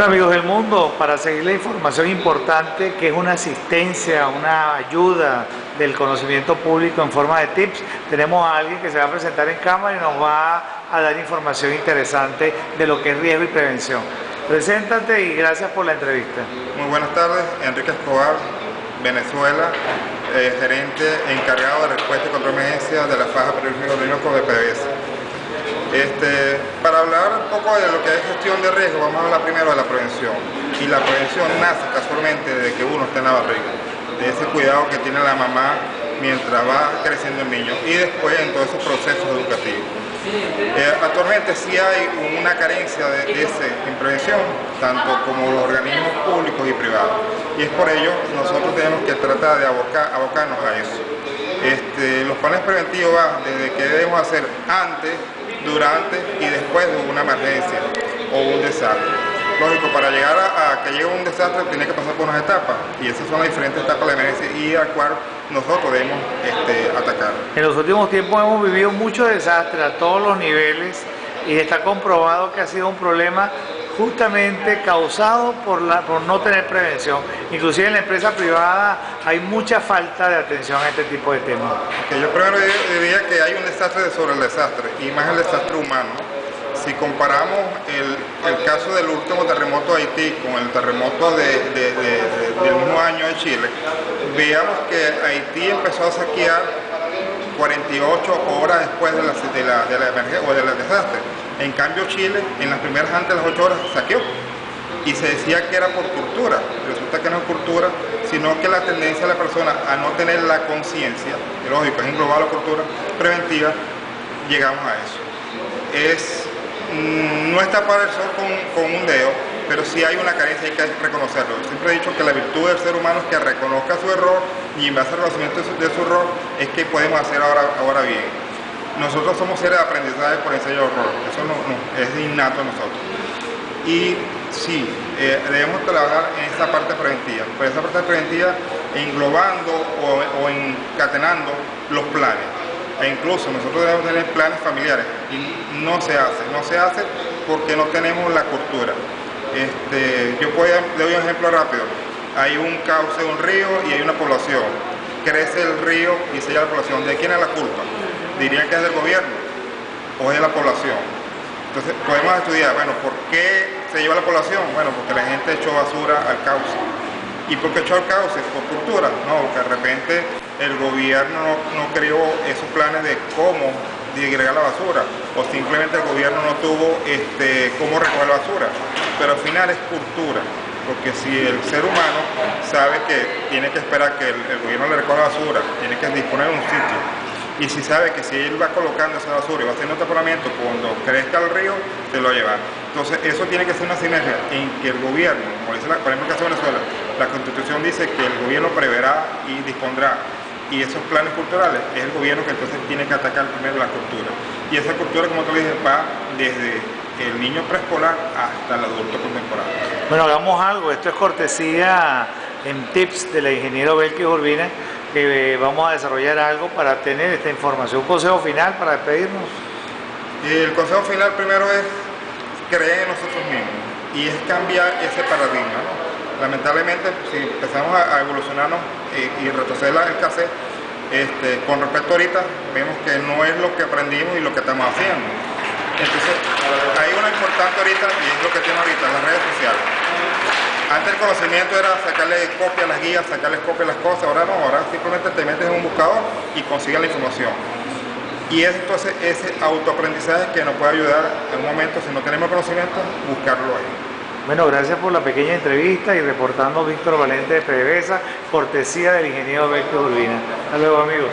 Amigos del mundo, para seguir la información importante que es una asistencia, una ayuda del conocimiento público en forma de tips, tenemos a alguien que se va a presentar en cámara y nos va a dar información interesante de lo que es riesgo y prevención. Preséntate y gracias por la entrevista. Muy buenas tardes, Enrique Escobar, Venezuela, gerente encargado de respuesta y contraemergencia de la faja periodística de PDVSA. Para hablar un poco de lo que es gestión de riesgo, vamos a hablar primero de la prevención. Y la prevención nace casualmente de que uno esté en la barriga, de ese cuidado que tiene la mamá mientras va creciendo el niño y después en todos esos procesos educativos. Actualmente sí hay una carencia en prevención, tanto como los organismos públicos y privados. Y es por ello nosotros tenemos que tratar de abocarnos a eso. Los planes preventivos van desde qué debemos hacer antes, durante y después de una emergencia o un desastre. Lógico, para llegar a que llegue un desastre tiene que pasar por unas etapas y esas son las diferentes etapas de la emergencia y al cual nosotros debemos atacar. En los últimos tiempos hemos vivido muchos desastres a todos los niveles y está comprobado que ha sido un problema justamente causado por no tener prevención. Inclusive en la empresa privada hay mucha falta de atención a este tipo de temas. Yo primero diría que hay un desastre sobre el desastre y más el desastre humano. Si comparamos el caso del último terremoto de Haití con el terremoto del mismo año de Chile, veamos que Haití empezó a saquear 48 horas después de la emergencia o del desastre. En cambio Chile, en las primeras antes de las 8 horas, saqueó. Y se decía que era por cultura. Resulta que no es cultura, sino que la tendencia de la persona a no tener la conciencia, lógico, es englobar la cultura preventiva, llegamos a eso. No es tapar el sol con un dedo, pero sí hay una carencia, hay que reconocerlo. Siempre he dicho que la virtud del ser humano es que reconozca su error y en base al reconocimiento de su error es que podemos hacer ahora bien. Nosotros somos seres de aprendizaje por ensayo de error, eso no es innato en nosotros. Y sí, debemos trabajar en esa parte preventiva, pero esa parte preventiva englobando o encadenando los planes. E incluso nosotros debemos tener planes familiares y no se hace porque no tenemos la cultura. Le doy un ejemplo rápido. Hay un cauce de un río y hay una población. Crece el río y se lleva la población. ¿De quién es la culpa? Dirían que es del gobierno o es de la población. Entonces podemos estudiar, bueno, ¿por qué se lleva la población? Bueno, porque la gente echó basura al cauce. ¿Y por qué echó al cauce? ¿Por cultura? No, porque de repente el gobierno no creó esos planes de cómo disgregar la basura o simplemente el gobierno no tuvo cómo recoger la basura. Pero al final es cultura, porque si el ser humano sabe que tiene que esperar que el gobierno le recoja la basura, tiene que disponer de un sitio. Y si sabe que si él va colocando esa basura y va haciendo taponamiento, cuando crezca el río, se lo va a llevar. Entonces, eso tiene que ser una sinergia en que el gobierno, como dice por ejemplo el caso de Venezuela, la Constitución dice que el gobierno preverá y dispondrá. Y esos planes culturales es el gobierno que entonces tiene que atacar primero la cultura. Y esa cultura, como te dije, va desde el niño preescolar hasta el adulto contemporáneo. Bueno, hagamos algo. Esto es cortesía en tips de la ingeniero Belkis Urbina, que vamos a desarrollar algo para tener esta información. Un consejo final para despedirnos. El consejo final primero es creer en nosotros mismos y es cambiar ese paradigma, ¿no? Lamentablemente, si empezamos a evolucionarnos y retroceder el cassette, con respecto a ahorita, vemos que no es lo que aprendimos y lo que estamos haciendo. Entonces, hay una importante ahorita y es lo que tiene ahorita, las redes sociales. Antes el conocimiento era sacarle copia a las guías, sacarle copia a las cosas, ahora no, ahora simplemente te metes en un buscador y consigues la información. Y es entonces ese autoaprendizaje que nos puede ayudar en un momento, si no tenemos conocimiento, buscarlo ahí. Bueno, gracias por la pequeña entrevista y reportando Víctor Valente de PDVSA, cortesía del ingeniero Belkis Urbina. Hasta luego, amigos.